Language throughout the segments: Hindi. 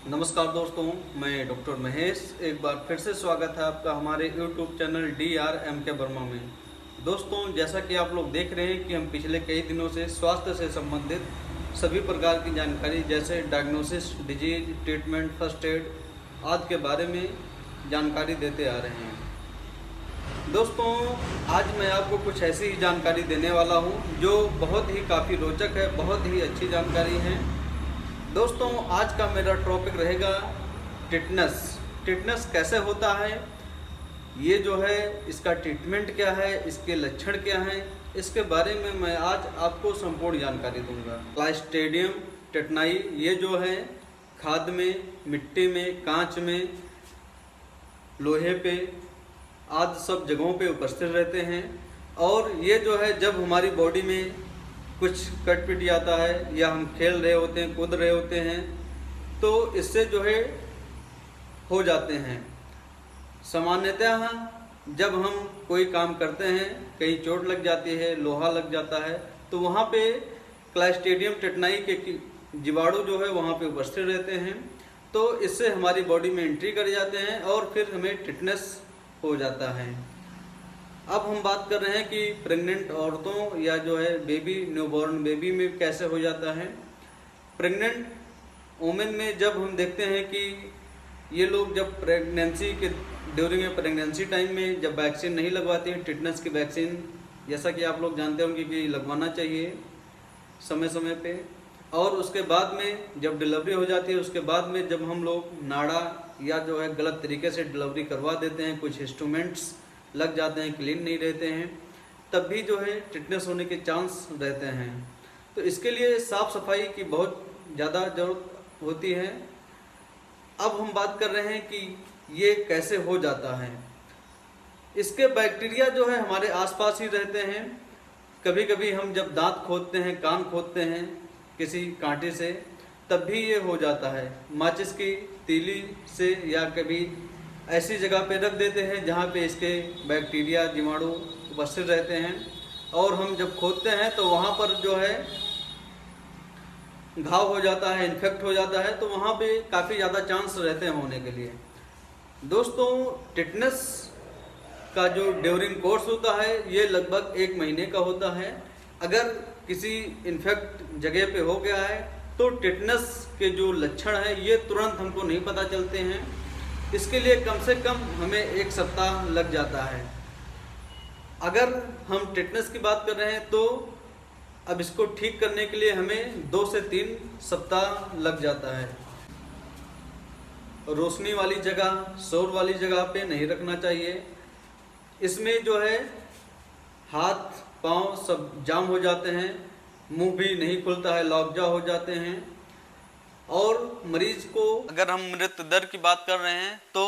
नमस्कार दोस्तों, मैं डॉक्टर महेश। एक बार फिर से स्वागत है आपका हमारे YouTube चैनल DRMK वर्मा में। दोस्तों, जैसा कि आप लोग देख रहे हैं कि हम पिछले कई दिनों से स्वास्थ्य से संबंधित सभी प्रकार की जानकारी जैसे diagnosis, disease, treatment, first aid आदि के बारे में जानकारी देते आ रहे हैं। दोस्तों, आज मैं आपको कुछ ऐसी ही जानकारी देने वाला हूँ जो बहुत ही काफ़ी रोचक है, बहुत ही अच्छी जानकारी है। दोस्तों, आज का मेरा टॉपिक रहेगा टिटनस। टिटनस कैसे होता है, ये जो है इसका ट्रीटमेंट क्या है, इसके लक्षण क्या हैं, इसके बारे में मैं आज आपको संपूर्ण जानकारी दूंगा। क्लास्ट्रीडियम टेटनाई ये जो है खाद में, मिट्टी में, कांच में, लोहे पे आदि सब जगहों पे उपस्थित रहते हैं। और ये जो है जब हमारी बॉडी में कुछ कट पिट जाता है या हम खेल रहे होते हैं, कूद रहे होते हैं, तो इससे जो है हो जाते हैं। सामान्यतः जब हम कोई काम करते हैं, कहीं चोट लग जाती है, लोहा लग जाता है, तो वहाँ पे क्लास्ट्रीडियम टेटनाई के जीवाणु जो है वहाँ पे उपस्थित रहते हैं। तो इससे हमारी बॉडी में एंट्री कर जाते हैं और फिर हमें टिटनस हो जाता है। अब हम बात कर रहे हैं कि प्रेग्नेंट औरतों या जो है बेबी, न्यूबॉर्न बेबी में कैसे हो जाता है। प्रेग्नेंट वुमेन में जब हम देखते हैं कि ये लोग जब प्रेगनेंसी के ड्यूरिंग प्रेगनेंसी टाइम में जब वैक्सीन नहीं लगवाते हैं, टिटनस की वैक्सीन, जैसा कि आप लोग जानते होंगे कि लगवाना चाहिए समय समय पे। और उसके बाद में जब डिलीवरी हो जाती है, उसके बाद में जब हम लोग नाड़ा या जो है गलत तरीके से डिलीवरी करवा देते हैं, कुछ इंस्ट्रूमेंट्स लग जाते हैं, क्लीन नहीं रहते हैं, तब भी जो है टिटनस होने के चांस रहते हैं। तो इसके लिए साफ़ सफाई की बहुत ज़्यादा ज़रूरत होती है। अब हम बात कर रहे हैं कि ये कैसे हो जाता है। इसके बैक्टीरिया जो है हमारे आसपास ही रहते हैं। कभी कभी हम जब दांत खोदते हैं, कान खोदते हैं किसी कांटे से, तब भी ये हो जाता है। माचिस की तीली से या कभी ऐसी जगह पे रख देते हैं जहाँ पे इसके बैक्टीरिया, जीवाणु उपस्थित रहते हैं, और हम जब खोदते हैं तो वहाँ पर जो है घाव हो जाता है, इन्फेक्ट हो जाता है, तो वहाँ पे काफ़ी ज़्यादा चांस रहते हैं होने के लिए। दोस्तों, टिटनस का जो ड्यूरिंग कोर्स होता है ये लगभग 1 महीने का होता है। अगर किसी इन्फेक्ट जगह पे हो गया है तो टिटनस के जो लक्षण हैं ये तुरंत हमको नहीं पता चलते हैं। इसके लिए कम से कम हमें 1 सप्ताह लग जाता है। अगर हम टिटनस की बात कर रहे हैं तो अब इसको ठीक करने के लिए हमें 2 से 3 सप्ताह लग जाता है। रोशनी वाली जगह, शोर वाली जगह पे नहीं रखना चाहिए। इसमें जो है हाथ पाँव सब जाम हो जाते हैं, मुंह भी नहीं खुलता है, लॉकजा हो जाते हैं। और मरीज को अगर हम मृत्यु दर की बात कर रहे हैं तो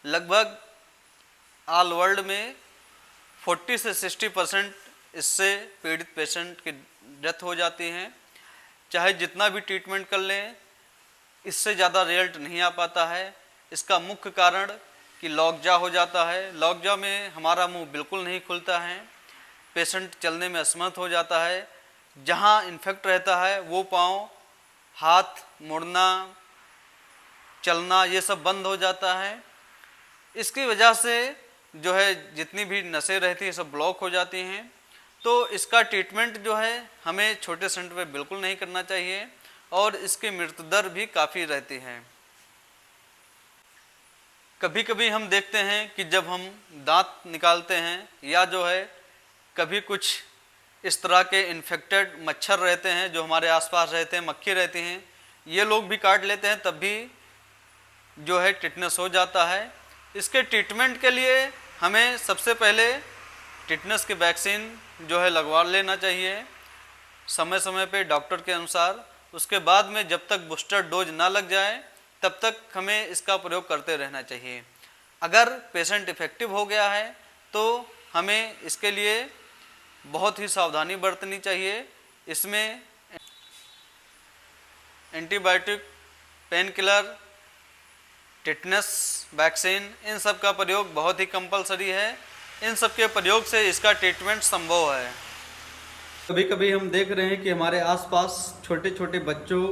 लगभग ऑल वर्ल्ड में 40 से 60% इससे पीड़ित पेशेंट की डेथ हो जाती है। चाहे जितना भी ट्रीटमेंट कर लें, इससे ज़्यादा रिजल्ट नहीं आ पाता है। इसका मुख्य कारण कि लॉकजा हो जाता है। लॉकजा में हमारा मुंह बिल्कुल नहीं खुलता है, पेशेंट चलने में असमर्थ हो जाता है। जहाँ इन्फेक्ट रहता है वो पाँव, हाथ मुड़ना, चलना, ये सब बंद हो जाता है। इसकी वजह से जो है जितनी भी नसें रहती हैं सब ब्लॉक हो जाती हैं। तो इसका ट्रीटमेंट जो है हमें छोटे सेंटर पे बिल्कुल नहीं करना चाहिए और इसकी मृत्यु दर भी काफ़ी रहती है। कभी कभी हम देखते हैं कि जब हम दांत निकालते हैं या जो है कभी कुछ इस तरह के इन्फेक्टेड मच्छर रहते हैं जो हमारे आसपास रहते हैं, मक्खी रहती हैं, ये लोग भी काट लेते हैं, तब भी जो है टिटनस हो जाता है। इसके ट्रीटमेंट के लिए हमें सबसे पहले टिटनस की वैक्सीन जो है लगवा लेना चाहिए समय समय पे डॉक्टर के अनुसार। उसके बाद में जब तक बूस्टर डोज ना लग जाए तब तक हमें इसका प्रयोग करते रहना चाहिए। अगर पेशेंट इफेक्टिव हो गया है तो हमें इसके लिए बहुत ही सावधानी बरतनी चाहिए। इसमें antibiotic, pain killer, tetanus vaccine, इन सब का प्रयोग बहुत ही कंपलसरी है। इन सब के प्रयोग से इसका ट्रीटमेंट संभव है। कभी कभी हम देख रहे हैं कि हमारे आसपास छोटे छोटे बच्चों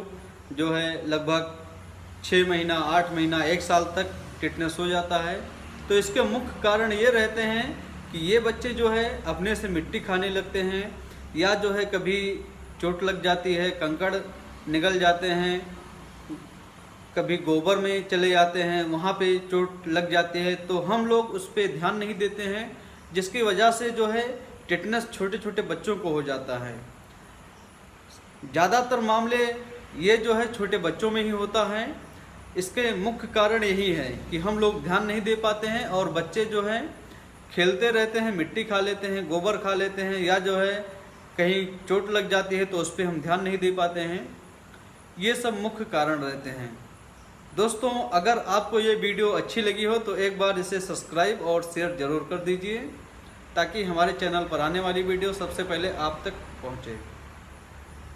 जो है लगभग 6 महीना, 8 महीना, 1 साल तक टिटनेस हो जाता है। तो इसके मुख्य कारण ये रहते हैं कि ये बच्चे जो है अपने से मिट्टी खाने लगते हैं, या जो है कभी चोट लग जाती है, कंकड़ निगल जाते हैं, कभी गोबर में चले जाते हैं, वहाँ पे चोट लग जाती है, तो हम लोग उस पर ध्यान नहीं देते हैं, जिसकी वजह से जो है टिटनेस छोटे छोटे बच्चों को हो जाता है। ज़्यादातर मामले ये जो है छोटे बच्चों में ही होता है। इसके मुख्य कारण यही है कि हम लोग ध्यान नहीं दे पाते हैं, और बच्चे जो हैं खेलते रहते हैं, मिट्टी खा लेते हैं, गोबर खा लेते हैं, या जो है कहीं चोट लग जाती है तो उस पर हम ध्यान नहीं दे पाते हैं। ये सब मुख्य कारण रहते हैं। दोस्तों, अगर आपको ये वीडियो अच्छी लगी हो तो एक बार इसे सब्सक्राइब और शेयर ज़रूर कर दीजिए, ताकि हमारे चैनल पर आने वाली वीडियो सबसे पहले आप तक पहुँचे।